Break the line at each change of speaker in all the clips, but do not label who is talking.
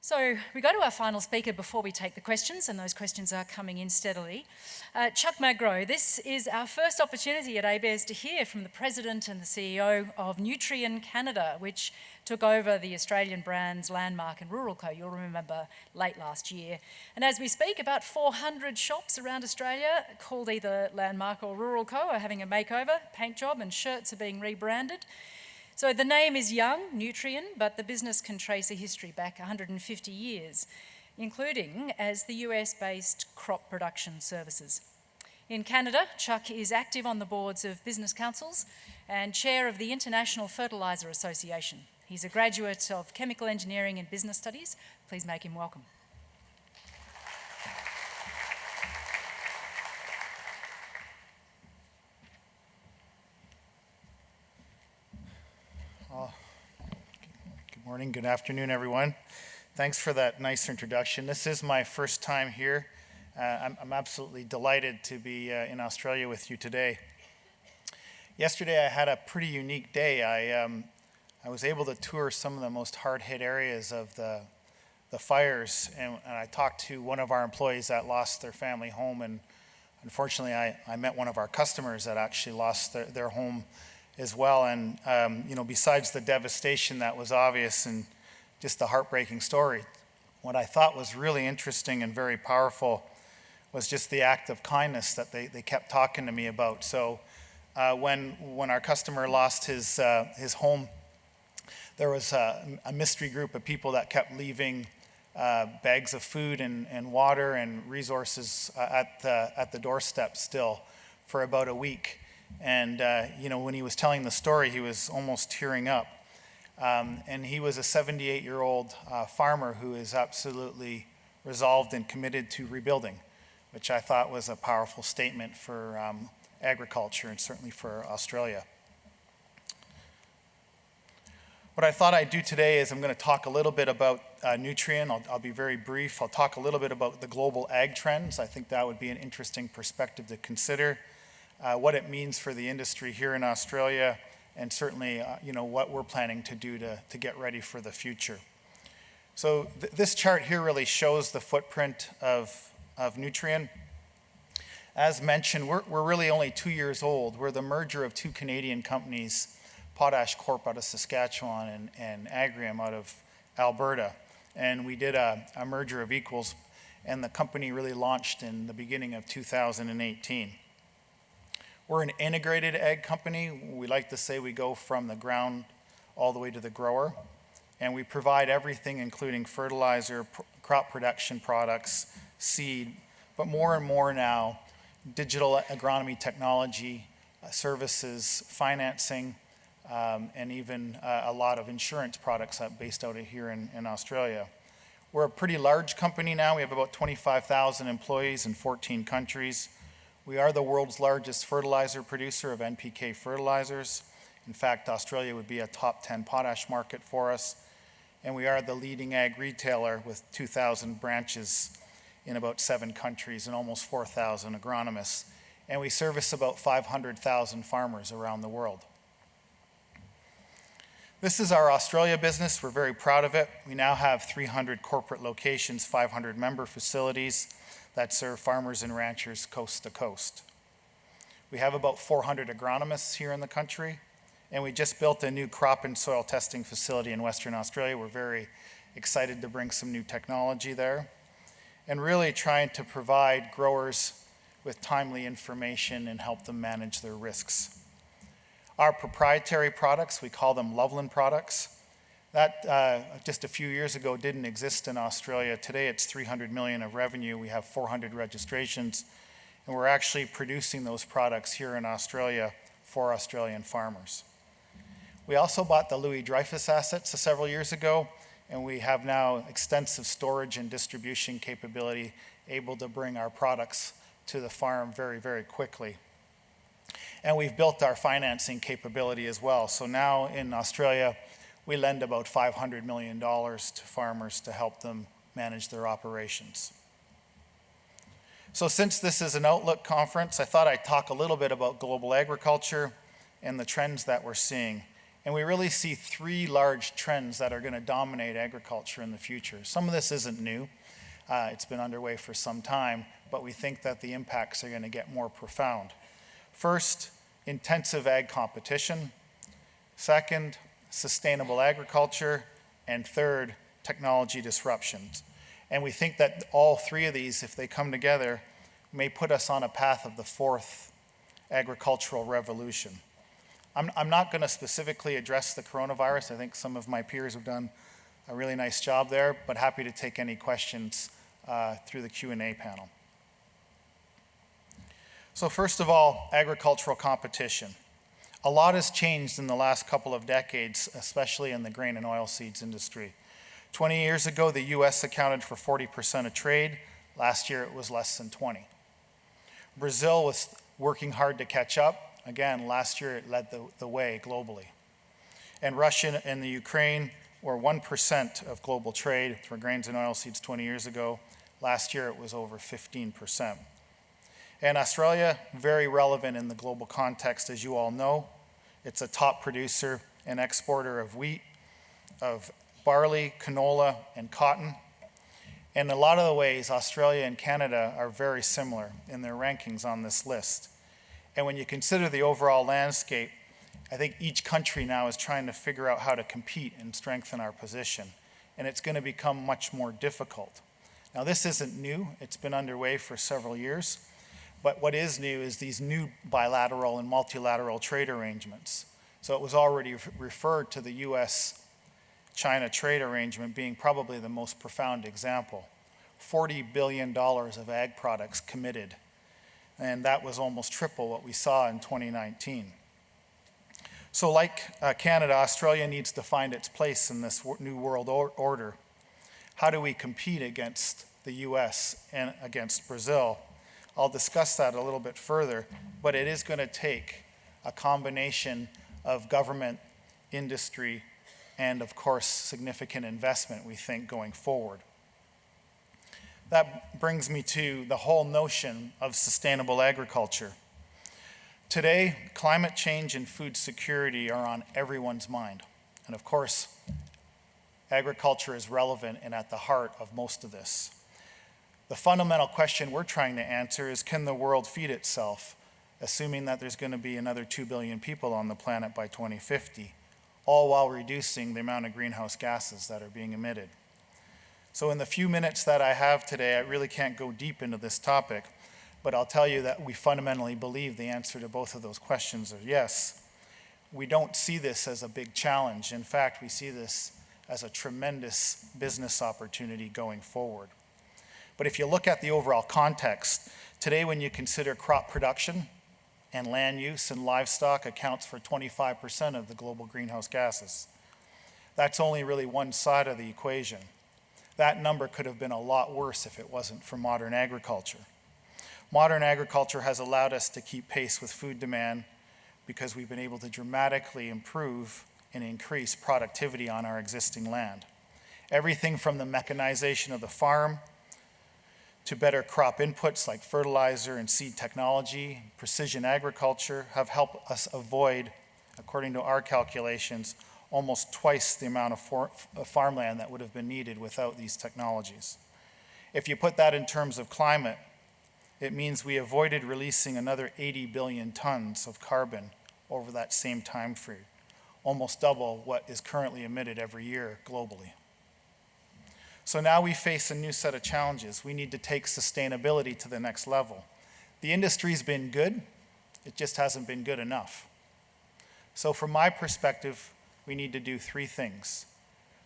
So we go to our final speaker before we take the questions, and those questions are coming in steadily. Chuck Magro, this is our first opportunity at ABARES to hear from the President and the CEO of Nutrien Canada, which took over the Australian brands Landmark and Rural Co. You'll remember late last year. And as we speak, about 400 shops around Australia called either Landmark or Rural Co. are having a makeover, paint job, and shirts are being rebranded. So the name is young, Nutrien, but the business can trace a history back 150 years, including as the US-based crop production services. In Canada, Chuck is active on the boards of business councils and chair of the International Fertiliser Association. He's a graduate of Chemical Engineering and Business Studies. Please make him welcome.
Good morning, good afternoon, everyone. Thanks for that nice introduction. This is my first time here. I'm absolutely delighted to be in Australia with you today. Yesterday I had a pretty unique day. I was able to tour some of the most hard-hit areas of the fires, and I talked to one of our employees that lost their family home, and unfortunately I met one of our customers that actually lost their home as well. And besides the devastation that was obvious and just the heartbreaking story, what I thought was really interesting and very powerful was just the act of kindness that they kept talking to me about. So when our customer lost his home, there was a mystery group of people that kept leaving bags of food and water and resources at the doorstep still for about a week. And when he was telling the story, he was almost tearing up. And he was a 78-year-old farmer who is absolutely resolved and committed to rebuilding, which I thought was a powerful statement for agriculture and certainly for Australia. What I thought I'd do today is I'm going to talk a little bit about Nutrien. I'll be very brief. I'll talk a little bit about the global ag trends. I think that would be an interesting perspective to consider. What it means for the industry here in Australia, and certainly what we're planning to do to get ready for the future. So this chart here really shows the footprint of Nutrien. As mentioned, we're really only 2 years old. We're the merger of two Canadian companies, Potash Corp out of Saskatchewan and Agrium out of Alberta. And we did a merger of equals, and the company really launched in the beginning of 2018. We're an integrated ag company. We like to say we go from the ground all the way to the grower, and we provide everything including fertilizer, crop production products, seed, but more and more now, digital agronomy technology, services, financing, and even a lot of insurance products based out of here in Australia. We're a pretty large company now. We have about 25,000 employees in 14 countries. We are the world's largest fertilizer producer of NPK fertilizers. In fact, Australia would be a top 10 potash market for us. And we are the leading ag retailer with 2,000 branches in about 7 countries and almost 4,000 agronomists. And we service about 500,000 farmers around the world. This is our Australia business. We're very proud of it. We now have 300 corporate locations, 500 member facilities that serve farmers and ranchers coast to coast. We have about 400 agronomists here in the country, and we just built a new crop and soil testing facility in Western Australia. We're very excited to bring some new technology there, and really trying to provide growers with timely information and help them manage their risks. Our proprietary products, we call them Loveland products. That just a few years ago didn't exist in Australia. Today it's 300 million of revenue. We have 400 registrations, and we're actually producing those products here in Australia for Australian farmers. We also bought the Louis Dreyfus assets several years ago, and we have now extensive storage and distribution capability, able to bring our products to the farm very, very quickly. And we've built our financing capability as well. So now in Australia, we lend about $500 million to farmers to help them manage their operations. So since this is an Outlook conference, I thought I'd talk a little bit about global agriculture and the trends that we're seeing. And we really see three large trends that are going to dominate agriculture in the future. Some of this isn't new. It's been underway for some time, but we think that the impacts are going to get more profound. First, intensive ag competition. Second, sustainable agriculture. And third, technology disruptions. And we think that all three of these, if they come together, may put us on a path of the fourth agricultural revolution. I'm not going to specifically address the coronavirus. I think some of my peers have done a really nice job there, but happy to take any questions through the Q&A panel. So first of all, agricultural competition. A lot has changed in the last couple of decades, especially in the grain and oilseeds industry. 20 years ago, the US accounted for 40% of trade. Last year, it was less than 20. Brazil was working hard to catch up. Again, last year it led the way globally. And Russia and the Ukraine were 1% of global trade for grains and oilseeds 20 years ago. Last year it was over 15%. And Australia, very relevant in the global context, as you all know. It's a top producer and exporter of wheat, of barley, canola, and cotton. And in a lot of the ways, Australia and Canada are very similar in their rankings on this list. And when you consider the overall landscape, I think each country now is trying to figure out how to compete and strengthen our position. And it's going to become much more difficult. Now, this isn't new. It's been underway for several years. But what is new is these new bilateral and multilateral trade arrangements. So it was already referred to the US-China trade arrangement being probably the most profound example. $40 billion of ag products committed. And that was almost triple what we saw in 2019. So like Canada, Australia needs to find its place in this new world order. How do we compete against the US and against Brazil? I'll discuss that a little bit further, but it is going to take a combination of government, industry, and of course, significant investment, we think, going forward. That brings me to the whole notion of sustainable agriculture. Today, climate change and food security are on everyone's mind. And of course, agriculture is relevant and at the heart of most of this. The fundamental question we're trying to answer is, can the world feed itself, assuming that there's going to be another 2 billion people on the planet by 2050, all while reducing the amount of greenhouse gases that are being emitted? So in the few minutes that I have today, I really can't go deep into this topic, but I'll tell you that we fundamentally believe the answer to both of those questions are yes. We don't see this as a big challenge. In fact, we see this as a tremendous business opportunity going forward. But if you look at the overall context, today when you consider crop production and land use and livestock accounts for 25% of the global greenhouse gases. That's only really one side of the equation. That number could have been a lot worse if it wasn't for modern agriculture. Modern agriculture has allowed us to keep pace with food demand because we've been able to dramatically improve and increase productivity on our existing land. Everything from the mechanization of the farm to better crop inputs like fertilizer and seed technology, precision agriculture have helped us avoid, according to our calculations, almost twice the amount of farmland that would have been needed without these technologies. If you put that in terms of climate, it means we avoided releasing another 80 billion tons of carbon over that same time frame, almost double what is currently emitted every year globally. So now we face a new set of challenges. We need to take sustainability to the next level. The industry's been good, it just hasn't been good enough. So from my perspective, we need to do three things.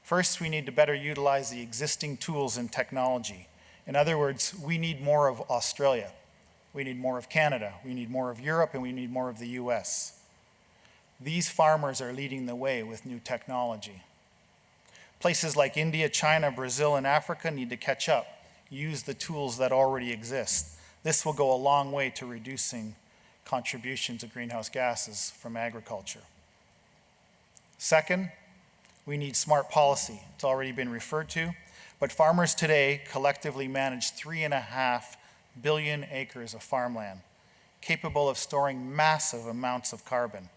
First, we need to better utilize the existing tools and technology. In other words, we need more of Australia. We need more of Canada. We need more of Europe, and we need more of the US. These farmers are leading the way with new technology. Places like India, China, Brazil, and Africa need to catch up, use the tools that already exist. This will go a long way to reducing contributions of greenhouse gases from agriculture. Second, we need smart policy. It's already been referred to, but farmers today collectively manage 3.5 billion acres of farmland, capable of storing massive amounts of carbon.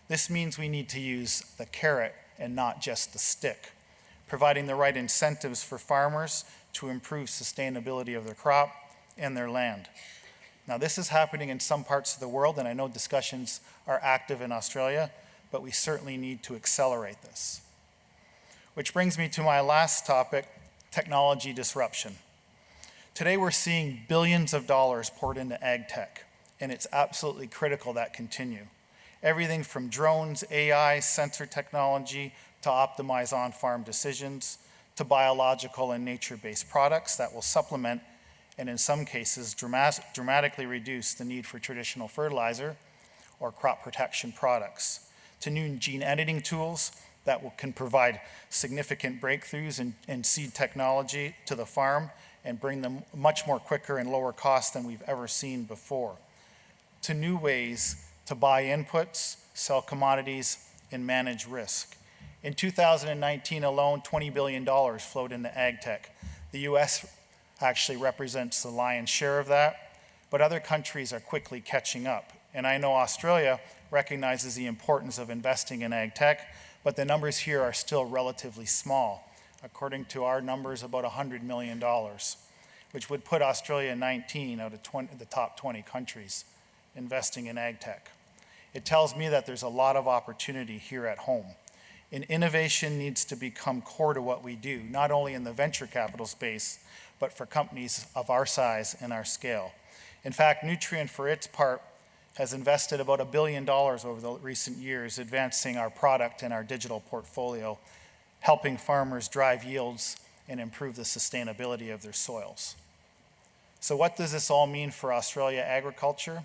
This means we need to use the carrot and not just the stick, providing the right incentives for farmers to improve sustainability of their crop and their land. Now, this is happening in some parts of the world, and I know discussions are active in Australia, but we certainly need to accelerate this. Which brings me to my last topic, technology disruption. Today, we're seeing billions of dollars poured into ag tech, and it's absolutely critical that continue. Everything from drones, AI, sensor technology, to optimize on-farm decisions, to biological and nature-based products that will supplement and in some cases dramatically reduce the need for traditional fertilizer or crop protection products, to new gene editing tools that can provide significant breakthroughs in seed technology to the farm and bring them much more quicker and lower cost than we've ever seen before, to new ways to buy inputs, sell commodities, and manage risk. In 2019 alone, $20 billion flowed into ag tech. The US actually represents the lion's share of that, but other countries are quickly catching up. And I know Australia recognizes the importance of investing in ag tech, but the numbers here are still relatively small. According to our numbers, about $100 million, which would put Australia 19 out of the top 20 countries investing in ag tech. It tells me that there's a lot of opportunity here at home. And innovation needs to become core to what we do, not only in the venture capital space, but for companies of our size and our scale. In fact, Nutrien, for its part, has invested about $1 billion over the recent years advancing our product and our digital portfolio, helping farmers drive yields and improve the sustainability of their soils. So what does this all mean for Australia agriculture?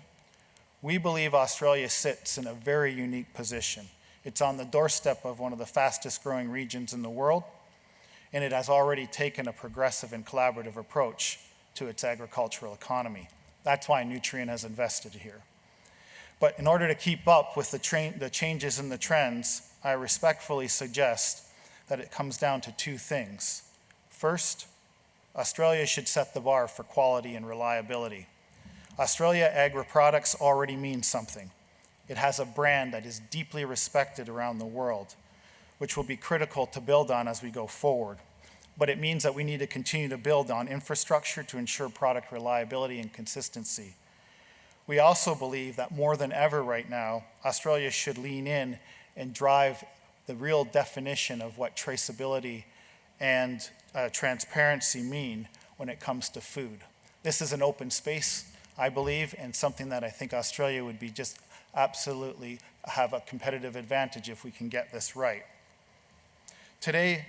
We believe Australia sits in a very unique position. It's on the doorstep of one of the fastest growing regions in the world, and it has already taken a progressive and collaborative approach to its agricultural economy. That's why Nutrien has invested here. But in order to keep up with the changes in the trends, I respectfully suggest that it comes down to two things. First, Australia should set the bar for quality and reliability. Australia agri-products already mean something. It has a brand that is deeply respected around the world, which will be critical to build on as we go forward. But it means that we need to continue to build on infrastructure to ensure product reliability and consistency. We also believe that more than ever right now, Australia should lean in and drive the real definition of what traceability and transparency mean when it comes to food. This is an open space, I believe, and something that I think Australia would be just absolutely have a competitive advantage if we can get this right. Today,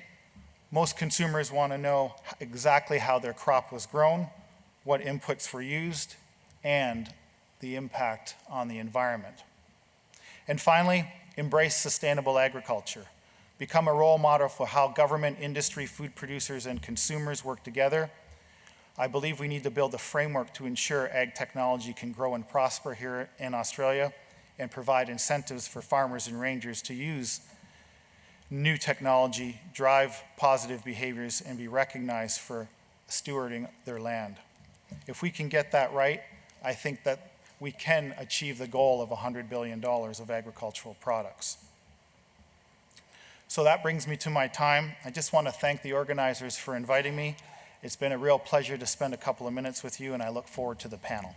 most consumers want to know exactly how their crop was grown, what inputs were used, and the impact on the environment. And finally, embrace sustainable agriculture. Become a role model for how government, industry, food producers, and consumers work together. I believe we need to build a framework to ensure ag technology can grow and prosper here in Australia and provide incentives for farmers and rangers to use new technology, drive positive behaviors, and be recognized for stewarding their land. If we can get that right, I think that we can achieve the goal of $100 billion of agricultural products. So that brings me to my time. I just want to thank the organizers for inviting me. It's been a real pleasure to spend a couple of minutes with you, and I look forward to the panel.